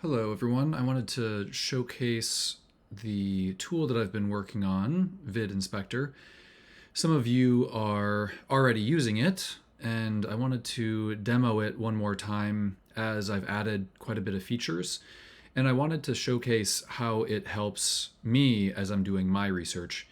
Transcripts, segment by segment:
Hello everyone, I wanted to showcase the tool that I've been working on, VidInspector. Some of you are already using it, and I wanted to demo it one more time as I've added quite a bit of features. And I wanted to showcase how it helps me as I'm doing my research.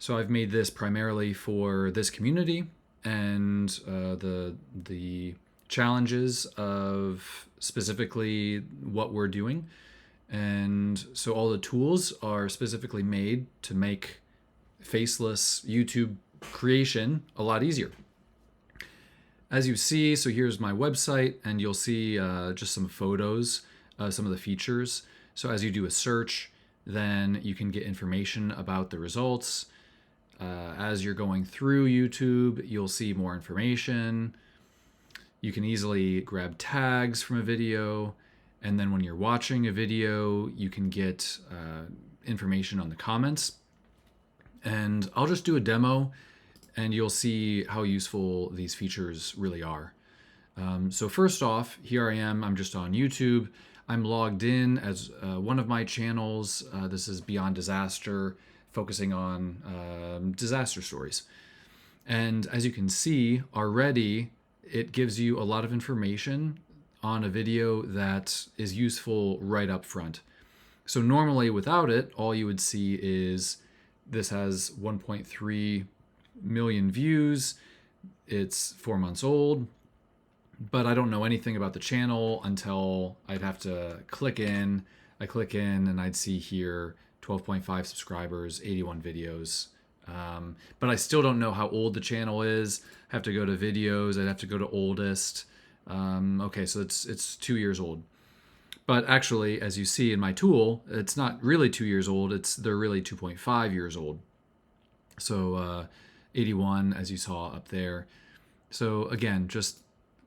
So I've made this primarily for this community and the challenges of specifically what we're doing. And so all the tools are specifically made to make faceless YouTube creation a lot easier. As you see, so here's my website, and you'll see just some photos, some of the features. So as you do a search, then you can get information about the results. As you're going through YouTube, you'll see more information. You can easily grab tags from a video, and then when you're watching a video, you can get information on the comments. And I'll just do a demo, and you'll see how useful these features really are. So first off, here I am, I'm just on YouTube. I'm logged in as one of my channels. This is Beyond Disaster, focusing on disaster stories. And as you can see already, it gives you a lot of information on a video that is useful right up front. So normally without it, all you would see is this has 1.3 million views. It's 4 months old, but I don't know anything about the channel until I'd have to click in. I click in and I'd see here 12.5 subscribers, 81 videos. But I still don't know how old the channel is. I have to go to videos. I'd have to go to oldest. Okay, so it's 2 years old. But actually, as you see in my tool, it's not really 2 years old. They're really 2.5 years old. So 81, as you saw up there. So again, just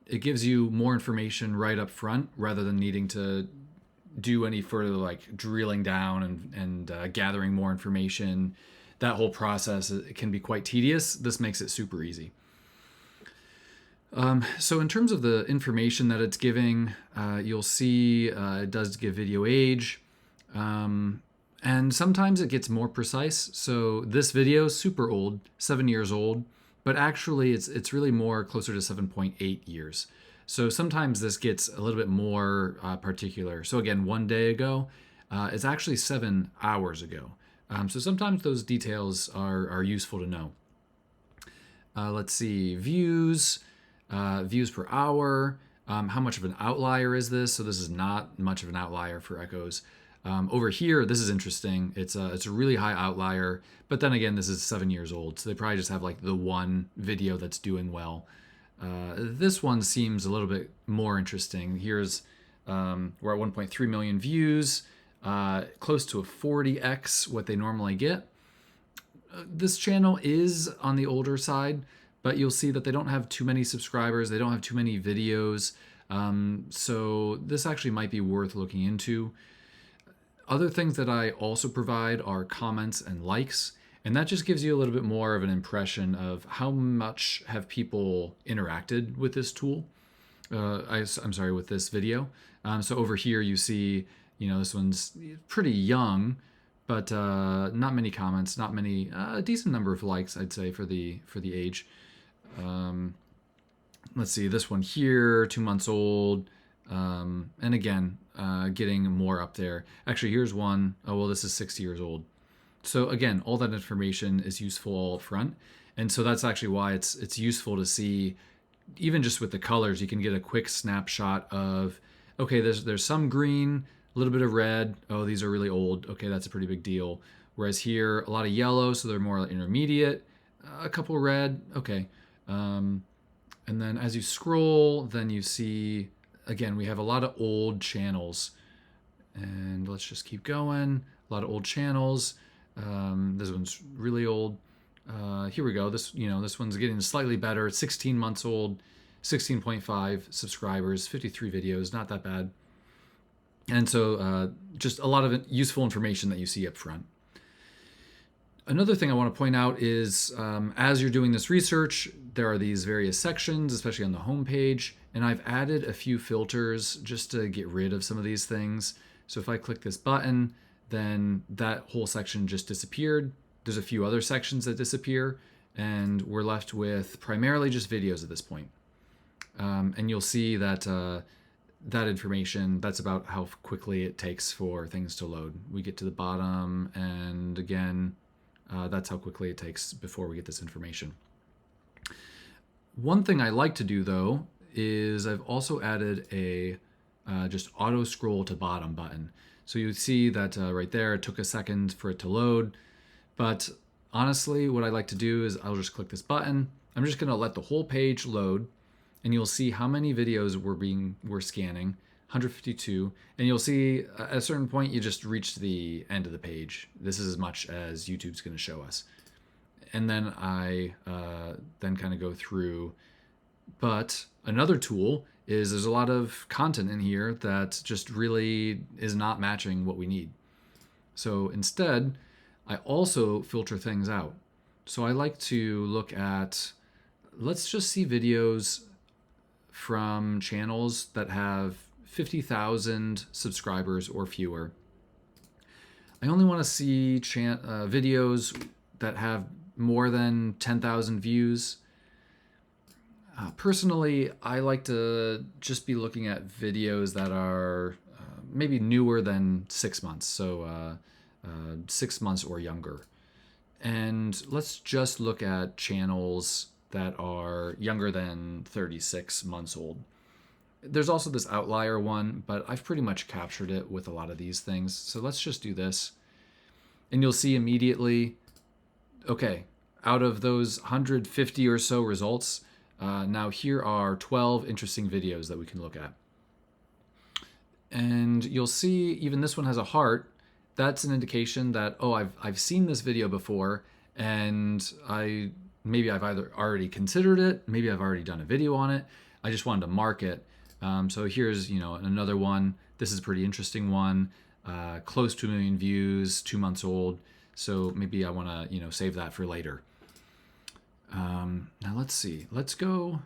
it gives you more information right up front rather than needing to do any further like drilling down and gathering more information. That whole process, it can be quite tedious. This makes it super easy. So in terms of the information that it's giving, you'll see it does give video age, and sometimes it gets more precise. So this video is super old, 7 years old, but actually it's really more closer to 7.8 years. So sometimes this gets a little bit more particular. So again, 1 day ago, it's actually 7 hours ago. So sometimes those details are useful to know. Let's see, views per hour. How much of an outlier is this? So this is not much of an outlier for echoes. Over here, this is interesting. It's a really high outlier, but then again, this is 7 years old, so they probably just have like the one video that's doing well. This one seems a little bit more interesting. Here's we're at 1.3 million views, close to a 40x what they normally get. This channel is on the older side, but you'll see that they don't have too many subscribers. They don't have too many videos. So this actually might be worth looking into. Other things that I also provide are comments and likes, and that just gives you a little bit more of an impression of how much have people interacted with this tool. I'm sorry, with this video. So over here you see, this one's pretty young, but not many comments, not many, a decent number of likes, I'd say, for the age. Let's see, this one here, 2 months old, and again, getting more up there. Actually, here's one. Oh, well, this is 6 years old. So again, all that information is useful all up front, and so that's actually why it's useful to see. Even just with the colors, you can get a quick snapshot of, okay, there's some green, a little bit of red. Oh, these are really old. Okay, that's a pretty big deal. Whereas here, a lot of yellow, so they're more intermediate. A couple red. Okay. And then as you scroll, then you see, again, we have a lot of old channels. And let's just keep going. A lot of old channels. This one's really old. Here we go. This one's getting slightly better. It's 16 months old, 16.5 subscribers, 53 videos, not that bad. And so just a lot of useful information that you see up front. Another thing I want to point out is as you're doing this research, there are these various sections, especially on the home page. And I've added a few filters just to get rid of some of these things. So if I click this button, then that whole section just disappeared. There's a few other sections that disappear, and we're left with primarily just videos at this point. And you'll see that that information, that's about how quickly it takes for things to load. We get to the bottom, and again, that's how quickly it takes before we get this information. One thing I like to do, though, is I've also added a just auto scroll to bottom button. So you see that right there, it took a second for it to load. But honestly, what I like to do is I'll just click this button. I'm just going to let the whole page load, and you'll see how many videos we're scanning, 152. And you'll see at a certain point, you just reach the end of the page. This is as much as YouTube's going to show us. And then I then kind of go through. But another tool is there's a lot of content in here that just really is not matching what we need. So instead, I also filter things out. So I like to look at, let's just see videos from channels that have 50,000 subscribers or fewer. I only want to see videos that have more than 10,000 views. Personally, I like to just be looking at videos that are maybe newer than 6 months, so 6 months or younger. And let's just look at channels that are younger than 36 months old. There's also this outlier one, but I've pretty much captured it with a lot of these things. So let's just do this. And you'll see immediately, okay, out of those 150 or so results, now here are 12 interesting videos that we can look at. And you'll see even this one has a heart. That's an indication that, oh, I've seen this video before, and maybe I've either already considered it, maybe I've already done a video on it. I just wanted to mark it. So here's another one. This is a pretty interesting one. Close to 1 million views, 2 months old. So maybe I want to save that for later. Now let's see. Let's go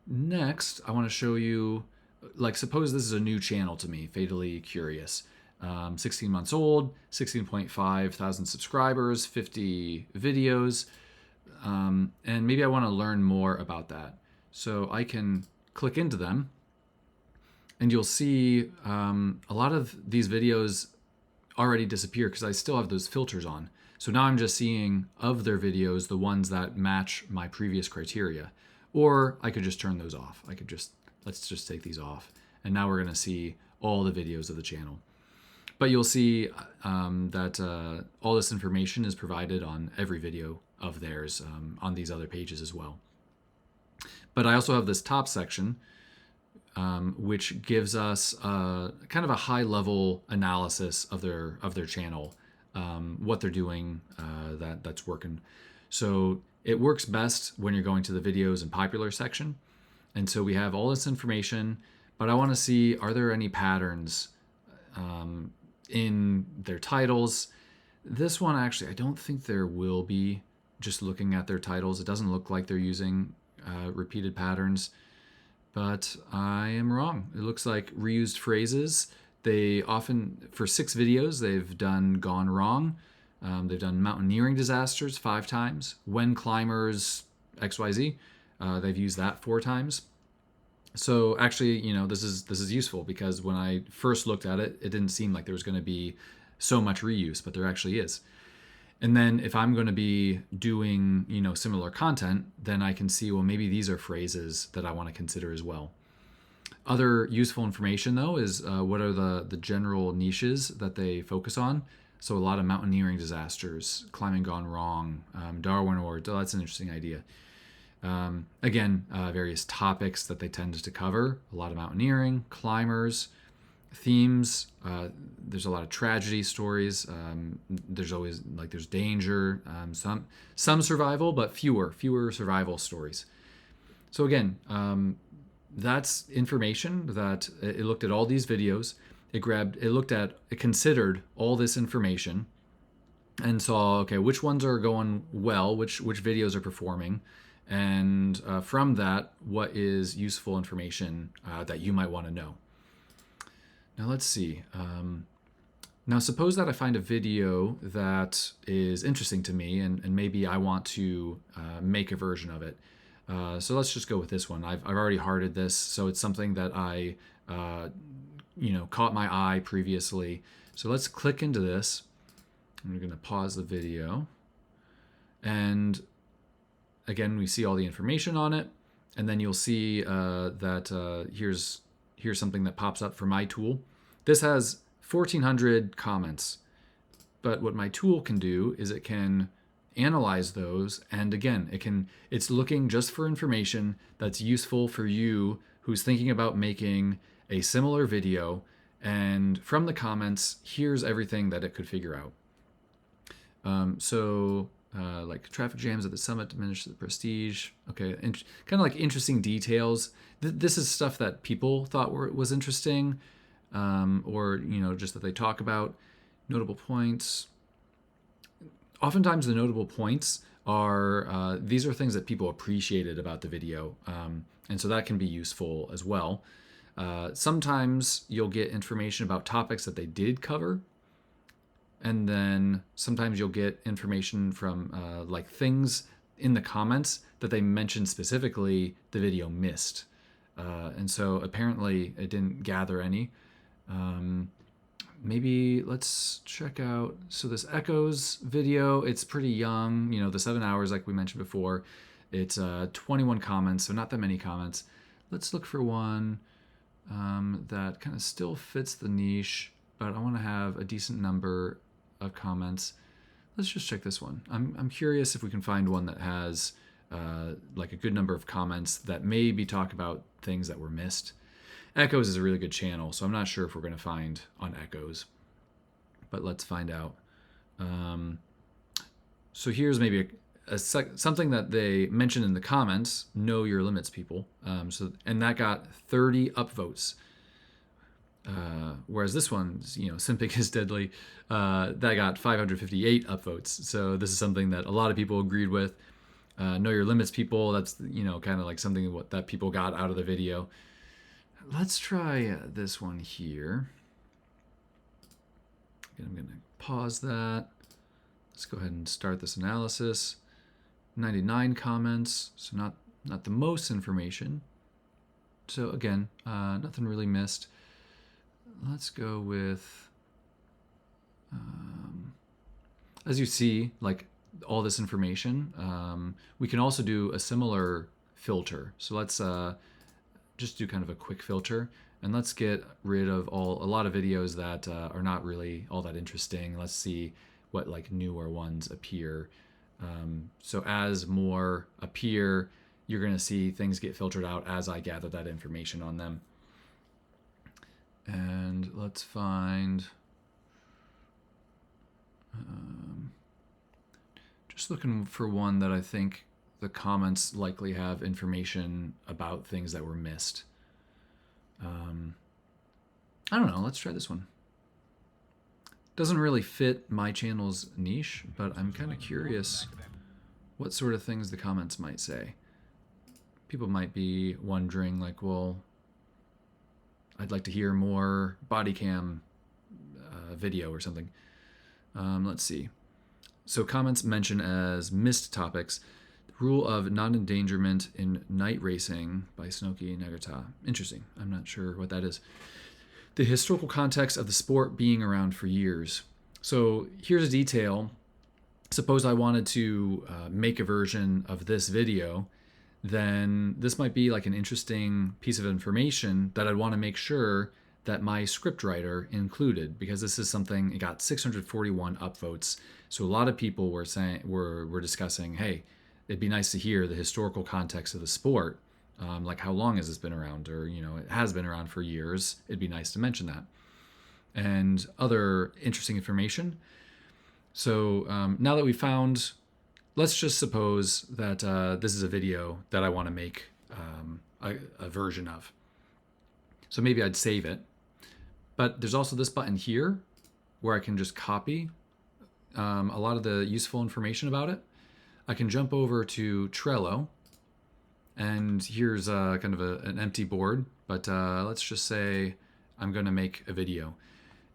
next. I want to show you, like, suppose this is a new channel to me, Fatally Curious. 16 months old, 16.5 thousand subscribers, 50 videos, and maybe I want to learn more about that. So I can click into them, and you'll see a lot of these videos already disappear because I still have those filters on. So now I'm just seeing of their videos the ones that match my previous criteria. Or I could just turn those off. Let's just take these off. And now we're going to see all the videos of the channel. But you'll see that all this information is provided on every video of theirs on these other pages as well. But I also have this top section, which gives us kind of a high-level analysis of their channel, what they're doing that's working. So it works best when you're going to the videos and popular section. And so we have all this information, but I want to see, are there any patterns in their titles? This one, actually, I don't think there will be. Just looking at their titles, it doesn't look like they're using repeated patterns, but I am wrong. It looks like reused phrases. They often, for 6 videos, they've done gone wrong. They've done mountaineering disasters 5 times. When climbers XYZ, they've used that 4 times. So actually, this is useful because when I first looked at it, it didn't seem like there was going to be so much reuse, but there actually is. And then if I'm going to be doing, similar content, then I can see, well, maybe these are phrases that I want to consider as well. Other useful information, though, is what are the general niches that they focus on. So a lot of mountaineering disasters, climbing gone wrong, Darwin Award. Oh, that's an interesting idea. Again, various topics that they tend to cover. A lot of mountaineering, climbers, themes. There's a lot of tragedy stories. There's always, there's danger, some survival, but fewer survival stories. So again, that's information that it looked at all these videos. It considered all this information and saw, okay, which ones are going well, which videos are performing, and from that, what is useful information that you might want to know. Now let's see. Now suppose that I find a video that is interesting to me, and maybe I want to make a version of it. So let's just go with this one. I've already hearted this, so it's something that I caught my eye previously. So let's click into this. I'm going to pause the video, and again we see all the information on it, and then you'll see that here's something that pops up for my tool. This has 1,400 comments, but what my tool can do is it can analyze those, and again it's looking just for information that's useful for you who's thinking about making a similar video, and from the comments here's everything that it could figure out. Like traffic jams at the summit diminish the prestige. Okay, kind of like interesting details. This is stuff that people thought was interesting, or just that they talk about. Notable points. Oftentimes the notable points are these are things that people appreciated about the video, and so that can be useful as well. Sometimes you'll get information about topics that they did cover, and then sometimes you'll get information from like things in the comments that they mentioned specifically the video missed, and so apparently it didn't gather any. Maybe let's check out, so this Echoes video, it's pretty young, the 7 hours like we mentioned before. It's 21 comments, so not that many comments. Let's look for one that kind of still fits the niche, but I want to have a decent number of comments. Let's just check this one. I'm curious if we can find one that has like a good number of comments that maybe talk about things that were missed. Echoes is a really good channel, so I'm not sure if we're going to find on Echoes, but let's find out. So here's maybe something that they mentioned in the comments, know your limits, people. And that got 30 upvotes. Whereas this one, Simpic is deadly, that got 558 upvotes. So this is something that a lot of people agreed with. Know your limits, people. That's, kind of like something that people got out of the video. Let's try this one here. Again, I'm going to pause that. Let's go ahead and start this analysis. 99 comments, so not the most information. So again, nothing really missed. Let's go with, as you see, like all this information, we can also do a similar filter. So let's just do kind of a quick filter, and let's get rid of a lot of videos that are not really all that interesting. Let's see what like newer ones appear. So as more appear, you're going to see things get filtered out as I gather that information on them. And let's find, just looking for one that I think the comments likely have information about things that were missed. I don't know, let's try this one. Doesn't really fit my channel's niche, but I'm kind of curious what sort of things the comments might say. People might be wondering like, well, I'd like to hear more body cam video or something. Let's see. So comments mention as missed topics, the rule of non-endangerment in night racing by Snooki Nagata. Interesting. I'm not sure what that is. The historical context of the sport being around for years. So here's a detail. Suppose I wanted to make a version of this video, then this might be like an interesting piece of information that I'd want to make sure that my scriptwriter included, because this is something, it got 641 upvotes. So a lot of people were saying, were discussing, hey, it'd be nice to hear the historical context of the sport. Like how long has this been around? Or, it has been around for years. It'd be nice to mention that. And other interesting information. So now that we found, let's just suppose that this is a video that I want to make a version of. So maybe I'd save it. But there's also this button here where I can just copy a lot of the useful information about it. I can jump over to Trello, And here's kind of an empty board, but let's just say I'm going to make a video.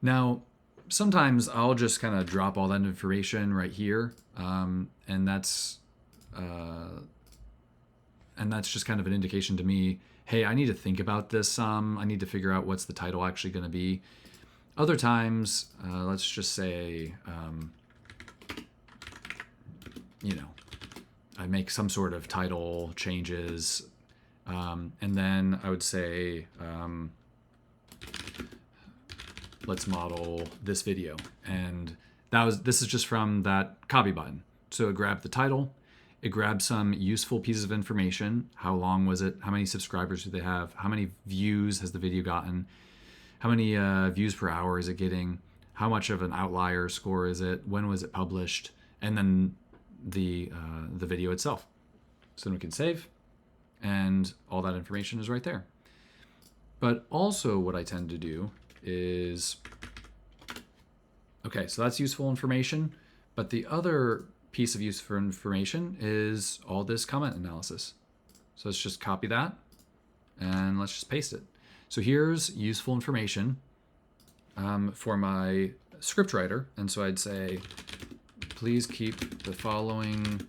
Now, sometimes I'll just kind of drop all that information right here, and that's just kind of an indication to me, hey, I need to think about this some. I need to figure out what's the title actually going to be. Other times, let's just say, I make some sort of title changes, and then I would say, let's model this video. And this is just from that copy button. So it grabbed the title, it grabbed some useful pieces of information. How long was it? How many subscribers do they have? How many views has the video gotten? How many views per hour is it getting? How much of an outlier score is it? When was it published? And then the video itself. So then we can save, and all that information is right there. But also what I tend to do is, okay, so that's useful information, but the other piece of useful information is all this comment analysis. So let's just copy that and let's just paste it. So here's useful information for my scriptwriter. And so I'd say, please keep the following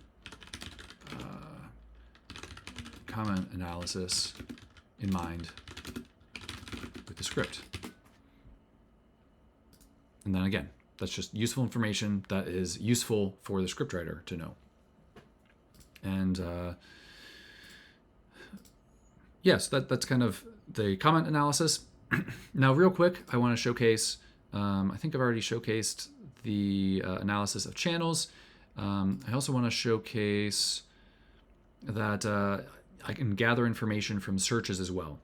comment analysis in mind with the script. And then again, that's just useful information that is useful for the scriptwriter to know. And yes, that's kind of the comment analysis. Now, real quick, I want to showcase, I think I've already showcased the analysis of channels. I also want to showcase that I can gather information from searches as well.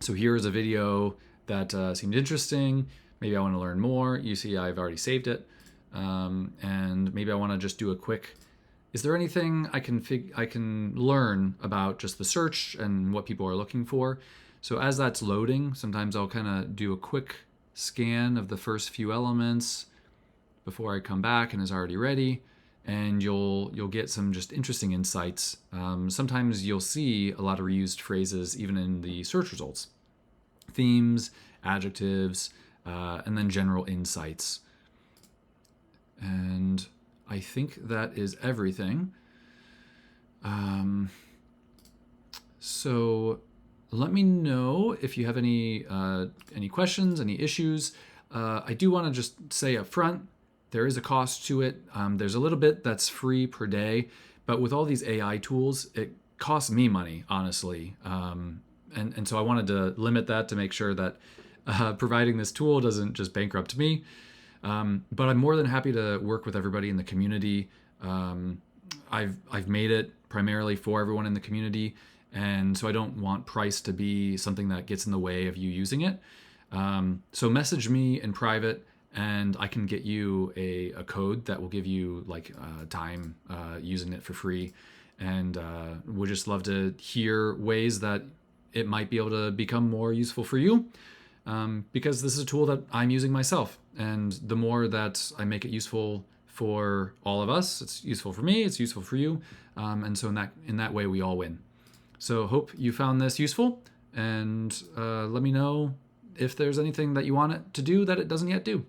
So here's a video that seemed interesting. Maybe I want to learn more. You see, I've already saved it. And maybe I want to just do a quick, is there anything I can learn about just the search and what people are looking for? So as that's loading, sometimes I'll kind of do a quick scan of the first few elements before I come back and is already ready. And you'll get some just interesting insights. Sometimes you'll see a lot of reused phrases even in the search results. Themes, adjectives, and then general insights. And I think that is everything. So let me know if you have any questions, any issues. I do want to just say up front, there is a cost to it. There's a little bit that's free per day, but with all these AI tools, it costs me money, honestly. And so I wanted to limit that to make sure that providing this tool doesn't just bankrupt me. But I'm more than happy to work with everybody in the community. I've made it primarily for everyone in the community, and so I don't want price to be something that gets in the way of you using it. So message me in private, and I can get you a code that will give you time using it for free. And we'd just love to hear ways that it might be able to become more useful for you, because this is a tool that I'm using myself. And the more that I make it useful for all of us, it's useful for me, it's useful for you. And so in that way, we all win. So hope you found this useful, and let me know if there's anything that you want it to do that it doesn't yet do.